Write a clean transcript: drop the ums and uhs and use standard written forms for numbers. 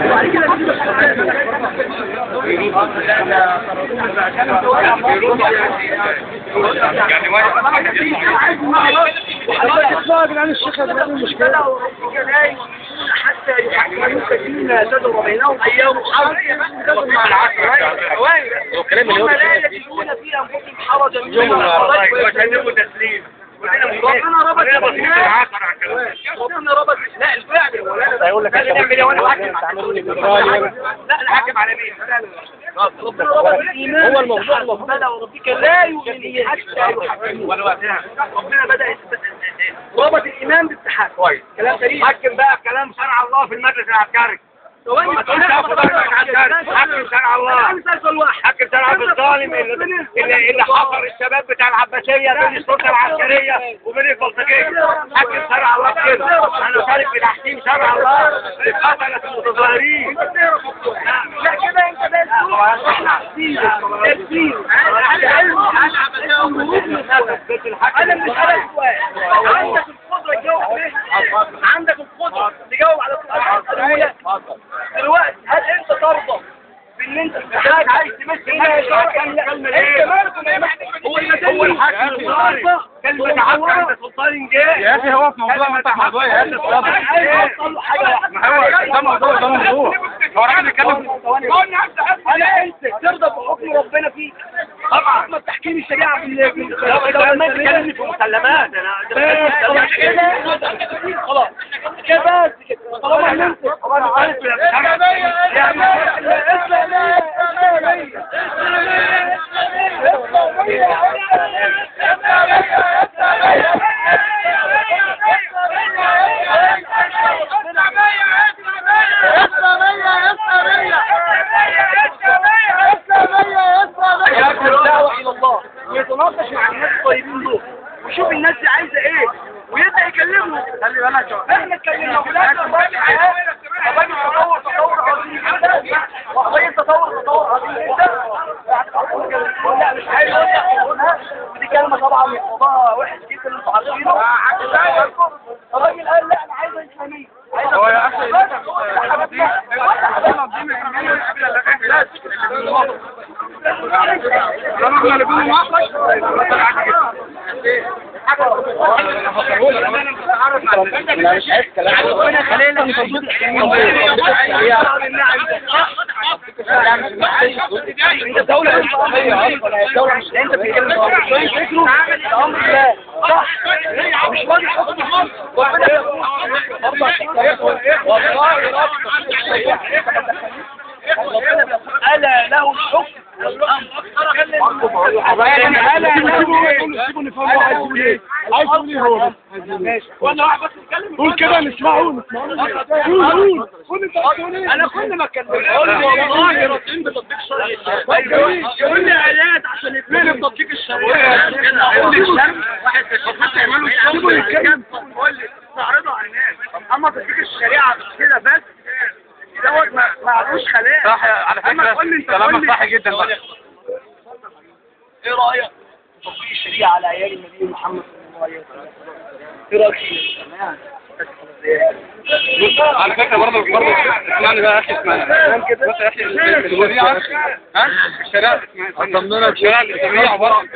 وبعد كده حتى يحكمون فيما شجر بينهم ايام الحرب ثم لا يجدون في انفسهم حرجا مما قضيت تسليم. ربنا ربط لا الفعل هيقول لك نعمل وانا حاكم لا الحاكم على مين؟ ربنا ربط الايمان هو الموضوع بدا وربك لا يؤمن حتى يحكموا ربنا بدا ربط الايمان بالتحكم كويس كلام سليم. حكم بقى كلام شرع الله في المجلس العسكري. ما تقولش حكم شرع الله، حكم شرع الظالم اللي حصر الشباب بتاع العباسيه بين السلطه العسكريه وبين البلطجيه. حكم شرع الله كده، انا شارك في تحكيم شرع الله لقتله المتظاهرين. لا كده انت بس انا مش عارف عندك القدره تجاوب عليه، عندك القدره تجاوب على السؤال دلوقتي. هل انت ترضى بان انت الاتحاد عايز تمثل هو الحاكم الظالم كلمة عبد عند سلطان جاي يا اخي؟ هو في موضوع مفتح موضوع يا اخي. ما هو ده موضوع هو راجل بيتكلم. انا انت ترضى بحكم ربنا فيك طبعا ما تحكيم الشريعه ما تتكلمش في مسلمات. خلاص كده طالما انت يتناقش مع الناس الطيبين دول ويشوف الناس دي عايزه ايه ويبدا يكلمهم. خلي بالك احنا اتكلمنا الراجل تطور عظيم وقضيه تطور عظيم لا مش عايز ودي كلمه طبعا موضوعها وحش جدا انتوا عارفينه. الراجل قال لا انا عايز اسلاميه هو يا اخي انا مش عايز كلام ربنا خلينا انت دولة اسلامية اصلا، الدولة مش انت بتتكلم الامر لا صح مش راضي حكم ألا له الحكم قول كده نسمعه. انا كل ما اتكلم والله راضيين بتطبيق شرعي. قول لي ايات عشان يتمنى بتطبيق الشريعه. قول لي واحد حتى يعملوا الشغل قول لي تعرضوا على الناس. اما تطبيق الشريعه كده بس دوت ما عندوش خلاف. صح على فكره كلامك صح جدا بقى. ايه رايك في تطبيق الشريعه على ايام النبي محمد صلى الله عليه وسلم؟ ايه رايك فيه؟ على فكره برضه اسمعني بقى يا اخي، اسمعني بص يا اخي الشريعه الشريعه اسمها الشريعه الاسلاميه عباره عن